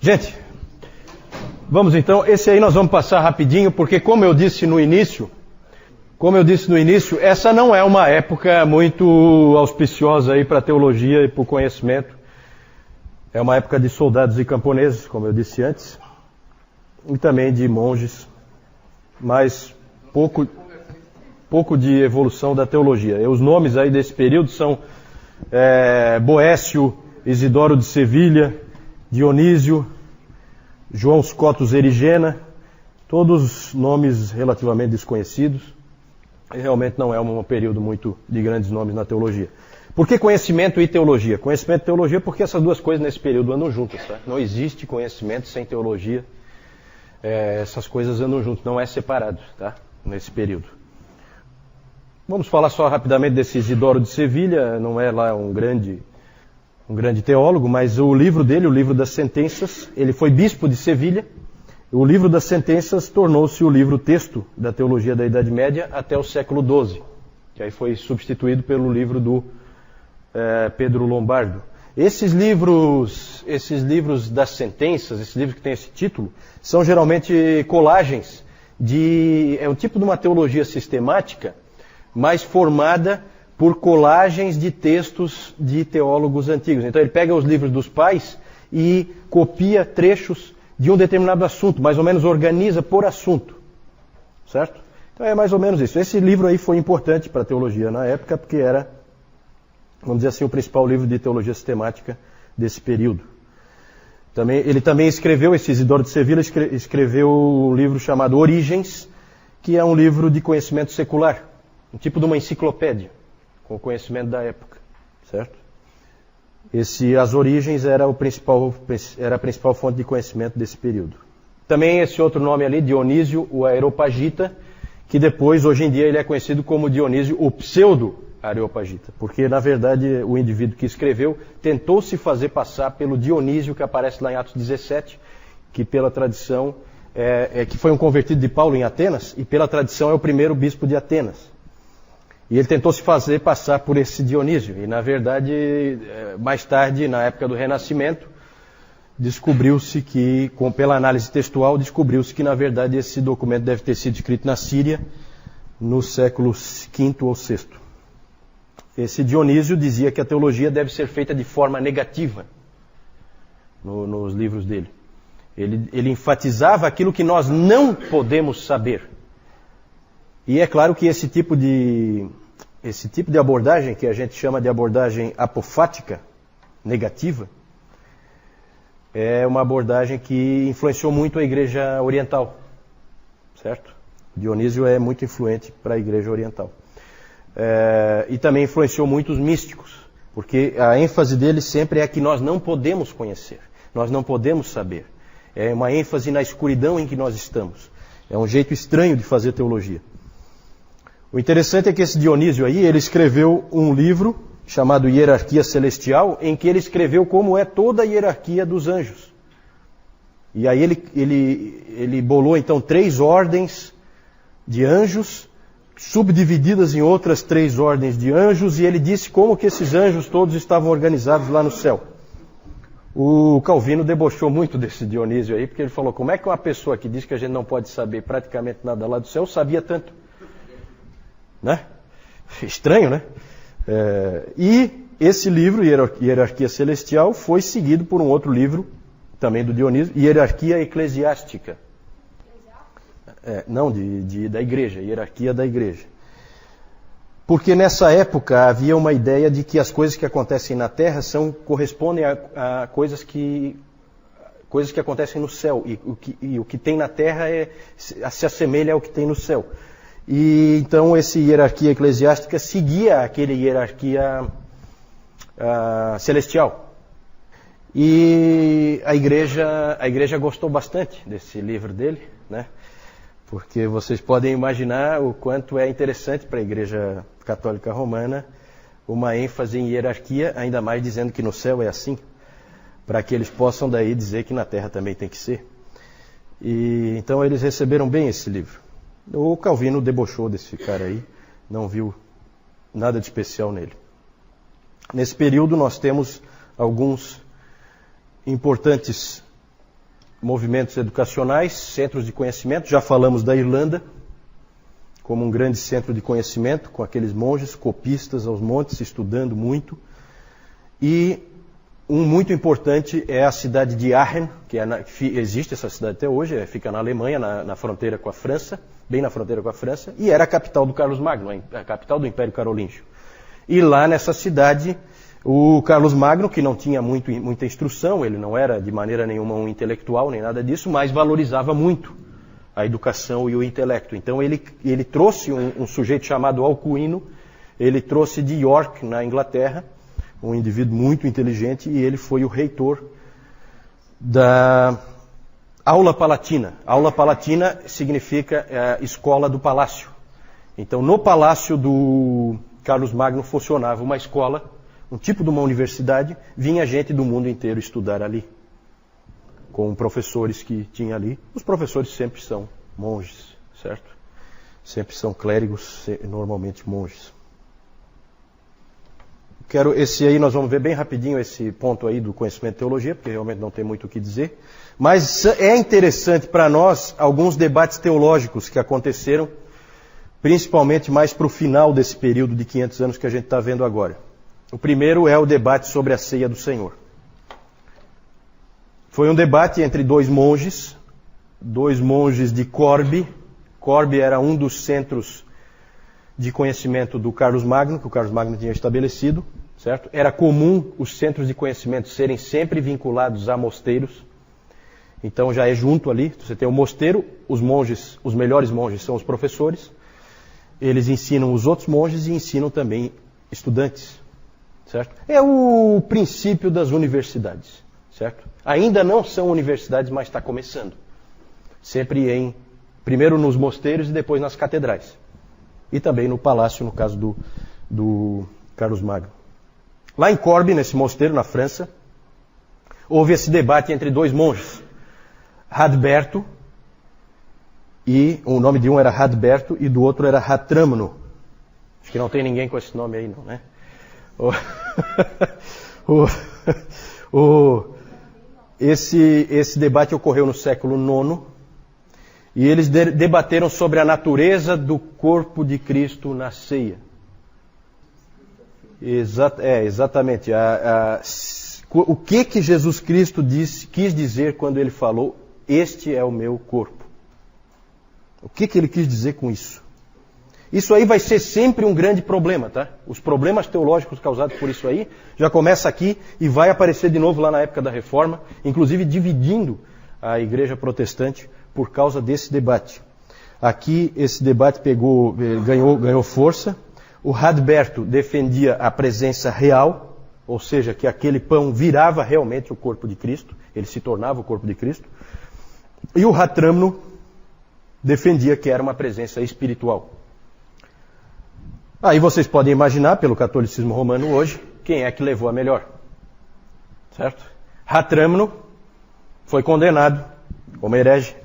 Gente, vamos então, esse aí nós vamos passar rapidinho, porque como eu disse no início, essa não é uma época muito auspiciosa aí para a teologia e para o conhecimento. É uma época de soldados e camponeses, como eu disse antes, e também de monges, mas pouco de evolução da teologia. E os nomes aí desse período são Boécio, Isidoro de Sevilha, Dionísio, João Scotus Erigena, todos nomes relativamente desconhecidos. E realmente não é um período muito de grandes nomes na teologia. Por que conhecimento e teologia? Conhecimento e teologia porque essas duas coisas nesse período andam juntas. Tá? Não existe conhecimento sem teologia. Essas coisas andam juntas, não é separado, tá? Nesse período. Vamos falar só rapidamente desse Isidoro de Sevilha. Não é lá um grande teólogo, mas o livro dele, o livro das sentenças, ele foi bispo de Sevilha. O livro das sentenças tornou-se o livro-texto da teologia da Idade Média até o século XII, que aí foi substituído pelo livro do Pedro Lombardo. Esses livros das sentenças, esses livros que têm esse título, são geralmente colagens é um tipo de uma teologia sistemática, mas formada por colagens de textos de teólogos antigos. Então ele pega os livros dos pais e copia trechos de um determinado assunto, mais ou menos organiza por assunto, certo? Então é mais ou menos isso. Esse livro aí foi importante para a teologia na época, porque era, vamos dizer assim, o principal livro de teologia sistemática desse período. Ele também escreveu, esse Isidoro de Sevilha, escreveu um livro chamado Origens, que é um livro de conhecimento secular, um tipo de uma enciclopédia, com o conhecimento da época, certo? As Origens era a principal fonte de conhecimento desse período. Também esse outro nome ali, Dionísio, o Areopagita, que depois, hoje em dia, ele é conhecido como Dionísio, o pseudo-Areopagita, porque, na verdade, o indivíduo que escreveu tentou se fazer passar pelo Dionísio, que aparece lá em Atos 17, que pela tradição, que foi um convertido de Paulo em Atenas, e pela tradição é o primeiro bispo de Atenas. E ele tentou se fazer passar por esse Dionísio. E, na verdade, mais tarde, na época do Renascimento, descobriu-se que, pela análise textual, descobriu-se que, na verdade, esse documento deve ter sido escrito na Síria no século V ou VI. Esse Dionísio dizia que a teologia deve ser feita de forma negativa nos livros dele. Ele enfatizava aquilo que nós não podemos saber. E é claro que esse tipo de abordagem, que a gente chama de abordagem apofática, negativa, é uma abordagem que influenciou muito a Igreja Oriental, certo? Dionísio é muito influente para a Igreja Oriental. E também influenciou muito os místicos, porque a ênfase dele sempre é que nós não podemos conhecer, nós não podemos saber. É uma ênfase na escuridão em que nós estamos. É um jeito estranho de fazer teologia. O interessante é que esse Dionísio aí, ele escreveu um livro chamado Hierarquia Celestial, em que ele escreveu como é toda a hierarquia dos anjos. E aí ele bolou então 3 ordens de anjos, subdivididas em outras 3 ordens de anjos, e ele disse como que esses anjos todos estavam organizados lá no céu. O Calvino debochou muito desse Dionísio aí, porque ele falou, como é que uma pessoa que diz que a gente não pode saber praticamente nada lá do céu, sabia tanto? Né? Estranho, né? E esse livro, Hierarquia Celestial, foi seguido por um outro livro, também do Dionísio, Hierarquia Eclesiástica. Não, da igreja, Hierarquia da igreja. Porque nessa época havia uma ideia de que as coisas que acontecem na Terra correspondem a coisas que acontecem no céu, e o que tem na Terra se assemelha ao que tem no céu. E então esse hierarquia eclesiástica seguia aquele hierarquia celestial. E a igreja gostou bastante desse livro dele, né? Porque vocês podem imaginar o quanto é interessante para a Igreja Católica Romana uma ênfase em hierarquia, ainda mais dizendo que no céu é assim, para que eles possam daí dizer que na terra também tem que ser. E então eles receberam bem esse livro. O Calvino debochou desse cara aí, não viu nada de especial nele. Nesse período nós temos alguns importantes movimentos educacionais, centros de conhecimento. Já falamos da Irlanda como um grande centro de conhecimento, com aqueles monges copistas aos montes, estudando muito. E um muito importante é a cidade de Aachen, que existe essa cidade até hoje, fica na Alemanha, na fronteira com a França, bem na fronteira com a França, e era a capital do Carlos Magno, a capital do Império Carolíngio. E lá nessa cidade, o Carlos Magno, que não tinha muita instrução, ele não era de maneira nenhuma um intelectual, nem nada disso, mas valorizava muito a educação e o intelecto. Então ele trouxe um sujeito chamado Alcuino, ele trouxe de York, na Inglaterra, um indivíduo muito inteligente, e ele foi o reitor da Aula Palatina. Aula Palatina significa escola do palácio. Então no palácio do Carlos Magno funcionava uma escola, um tipo de uma universidade, vinha gente do mundo inteiro estudar ali, com professores que tinha ali. Os professores sempre são monges, certo? Sempre são clérigos, normalmente monges. Esse aí nós vamos ver bem rapidinho esse ponto aí do conhecimento de teologia, porque realmente não tem muito o que dizer. Mas é interessante para nós alguns debates teológicos que aconteceram, principalmente mais para o final desse período de 500 anos que a gente está vendo agora. O primeiro é o debate sobre a ceia do Senhor. Foi um debate entre dois monges de Corbe. Corbe era um dos centros de conhecimento do Carlos Magno, que o Carlos Magno tinha estabelecido, certo? Era comum os centros de conhecimento serem sempre vinculados a mosteiros. Então já é junto ali, você tem o mosteiro, os monges, os melhores monges são os professores, eles ensinam os outros monges e ensinam também estudantes, certo? É o princípio das universidades, certo? Ainda não são universidades, mas está começando. Sempre primeiro nos mosteiros e depois nas catedrais. E também no palácio, no caso do Carlos Magno. Lá em Corbe, nesse mosteiro, na França, houve esse debate entre dois monges. Radberto, e o nome de um era Radberto e do outro era Ratramno. Acho que não tem ninguém com esse nome aí, não, né? Esse debate ocorreu no século IX, e eles debateram sobre a natureza do corpo de Cristo na ceia. Exatamente. O que Jesus Cristo quis dizer quando ele falou, este é o meu corpo? O que ele quis dizer com isso? Isso aí vai ser sempre um grande problema, tá? Os problemas teológicos causados por isso aí já começa aqui e vai aparecer de novo lá na época da Reforma, inclusive dividindo a igreja protestante por causa desse debate. Aqui esse debate ganhou força. O Radberto defendia a presença real, ou seja, que aquele pão virava realmente o corpo de Cristo, ele se tornava o corpo de Cristo. E o Ratramno defendia que era uma presença espiritual. Aí vocês podem imaginar, pelo catolicismo romano hoje, quem é que levou a melhor. Certo? Ratramno foi condenado como herege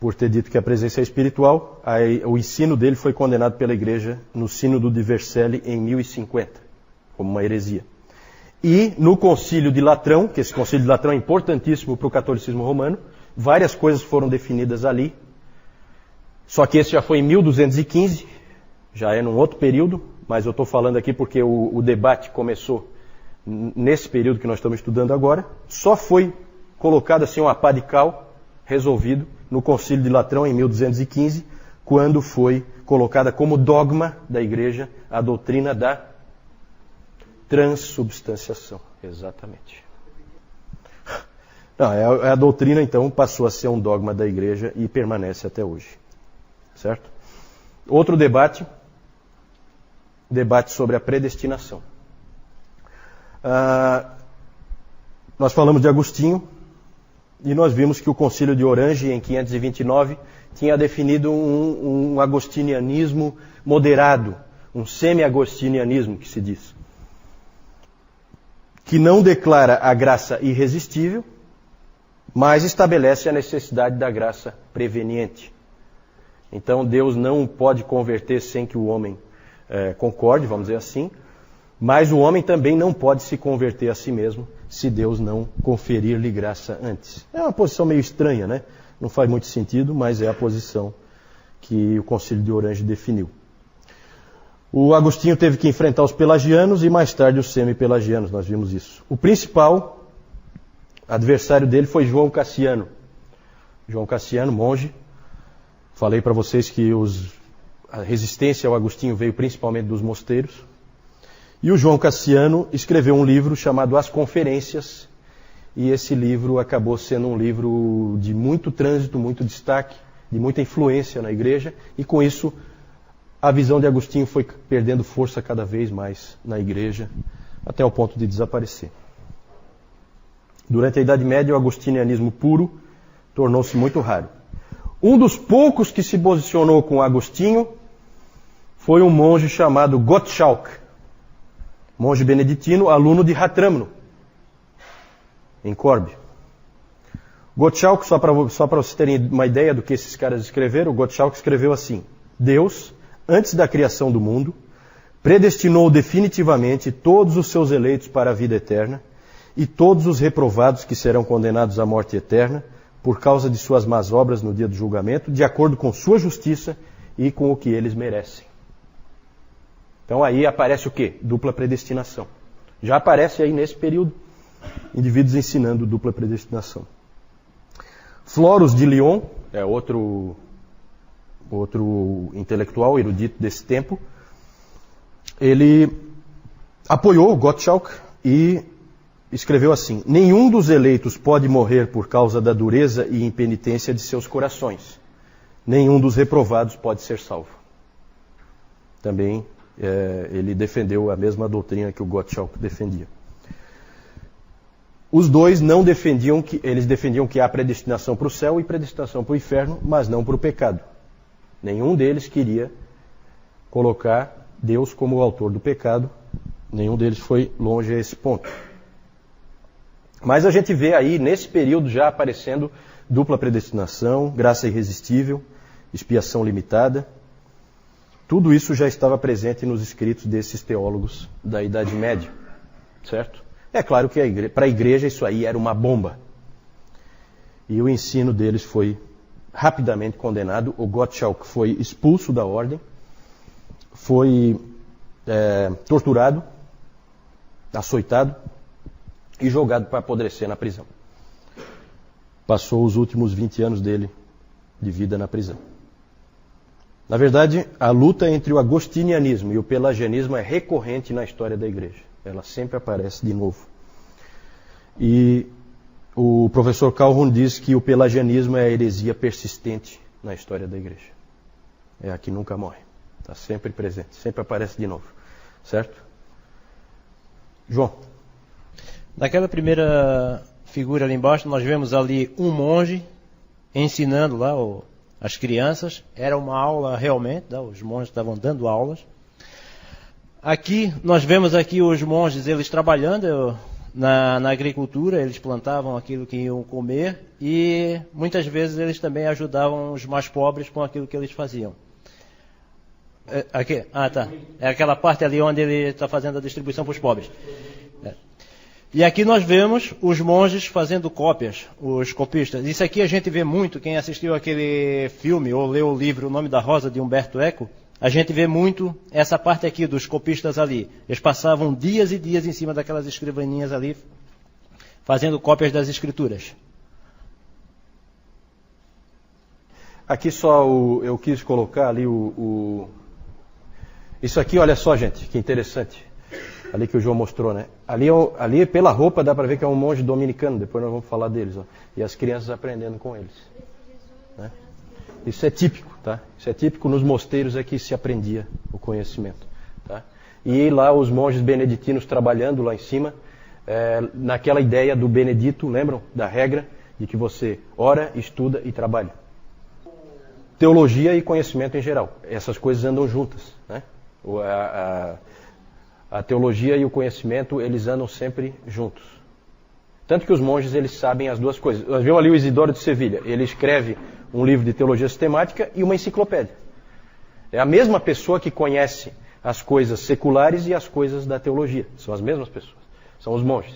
por ter dito que a presença é espiritual. Aí, o ensino dele foi condenado pela igreja no Sínodo de Vercelli em 1050, como uma heresia. E no Concílio de Latrão, que esse Concílio de Latrão é importantíssimo para o catolicismo romano, várias coisas foram definidas ali. Só que esse já foi em 1215, já é num outro período, mas eu estou falando aqui porque o debate começou nesse período que nós estamos estudando agora. Só foi colocado assim uma pá de cal, resolvido, no Concílio de Latrão em 1215, quando foi colocada como dogma da igreja a doutrina da transubstanciação. Exatamente. Não, a doutrina, então, passou a ser um dogma da igreja e permanece até hoje. Certo? Outro debate sobre a predestinação. Nós falamos de Agostinho, e nós vimos que o Concílio de Orange, em 529, tinha definido um agostinianismo moderado, um semi-agostinianismo, que se diz, que não declara a graça irresistível, mas estabelece a necessidade da graça preveniente. Então Deus não pode converter sem que o homem concorde, vamos dizer assim, mas o homem também não pode se converter a si mesmo se Deus não conferir-lhe graça antes. É uma posição meio estranha, né? Não faz muito sentido, mas é a posição que o Concílio de Orange definiu. O Agostinho teve que enfrentar os pelagianos e mais tarde os semi-pelagianos, nós vimos isso. O principal adversário dele foi João Cassiano. João Cassiano, monge. Falei para vocês que a resistência ao Agostinho veio principalmente dos mosteiros. E o João Cassiano escreveu um livro chamado As Conferências, e esse livro acabou sendo um livro de muito trânsito, muito destaque, de muita influência na igreja, e com isso a visão de Agostinho foi perdendo força cada vez mais na igreja, até o ponto de desaparecer. Durante a Idade Média, o agostinianismo puro tornou-se muito raro. Um dos poucos que se posicionou com Agostinho foi um monge chamado Gottschalk, monge beneditino, aluno de Ratramno, em Corbie. Gottschalk, só para vocês terem uma ideia do que esses caras escreveram, Gottschalk escreveu assim: Deus, antes da criação do mundo, predestinou definitivamente todos os seus eleitos para a vida eterna e todos os reprovados que serão condenados à morte eterna por causa de suas más obras no dia do julgamento, de acordo com sua justiça e com o que eles merecem. Então aí aparece o quê? Dupla predestinação. Já aparece aí nesse período indivíduos ensinando dupla predestinação. Floros de Lyon, é outro intelectual erudito desse tempo, ele apoiou Gottschalk e escreveu assim: nenhum dos eleitos pode morrer por causa da dureza e impenitência de seus corações. Nenhum dos reprovados pode ser salvo. Também ele defendeu a mesma doutrina que o Gottschalk defendia. Os dois não defendiam eles defendiam que há predestinação para o céu e predestinação para o inferno, mas não para o pecado. Nenhum deles queria colocar Deus como o autor do pecado. Nenhum deles foi longe a esse ponto. Mas a gente vê aí, nesse período, já aparecendo dupla predestinação, graça irresistível, expiação limitada. Tudo isso já estava presente nos escritos desses teólogos da Idade Média, certo? É claro que para a igreja isso aí era uma bomba. E o ensino deles foi rapidamente condenado. O Gottschalk foi expulso da ordem, foi torturado, açoitado e jogado para apodrecer na prisão. Passou os últimos 20 anos dele de vida na prisão. Na verdade, a luta entre o agostinianismo e o pelagianismo é recorrente na história da igreja. Ela sempre aparece de novo. E o professor Calhoun diz que o pelagianismo é a heresia persistente na história da igreja. É a que nunca morre. Está sempre presente, sempre aparece de novo. Certo? João. Naquela primeira figura ali embaixo, nós vemos ali um monge ensinando lá as crianças. Era uma aula realmente, os monges estavam dando aulas. Aqui, nós vemos aqui os monges, eles trabalhando na agricultura, eles plantavam aquilo que iam comer e muitas vezes eles também ajudavam os mais pobres com aquilo que eles faziam. Aqui, tá. É aquela parte ali onde ele está fazendo a distribuição para os pobres. E aqui nós vemos os monges fazendo cópias, os copistas. Isso aqui a gente vê muito, quem assistiu aquele filme ou leu o livro O Nome da Rosa, de Humberto Eco, a gente vê muito essa parte aqui dos copistas ali. Eles passavam dias e dias em cima daquelas escrivaninhas ali, fazendo cópias das escrituras. Aqui só eu quis colocar ali Isso aqui, olha só, gente, que interessante. Ali que o João mostrou, né? Ali pela roupa dá para ver que é um monge dominicano. Depois nós vamos falar deles, ó. E as crianças aprendendo com eles. Né? Isso é típico, tá? Isso é típico nos mosteiros, é que se aprendia o conhecimento, tá? E lá os monges beneditinos trabalhando lá em cima, naquela ideia do Benedito, lembram? Da regra de que você ora, estuda e trabalha. Teologia e conhecimento em geral. Essas coisas andam juntas, né? A teologia e o conhecimento, eles andam sempre juntos. Tanto que os monges, eles sabem as duas coisas. Nós vimos ali o Isidoro de Sevilha. Ele escreve um livro de teologia sistemática e uma enciclopédia. É a mesma pessoa que conhece as coisas seculares e as coisas da teologia. São as mesmas pessoas. São os monges.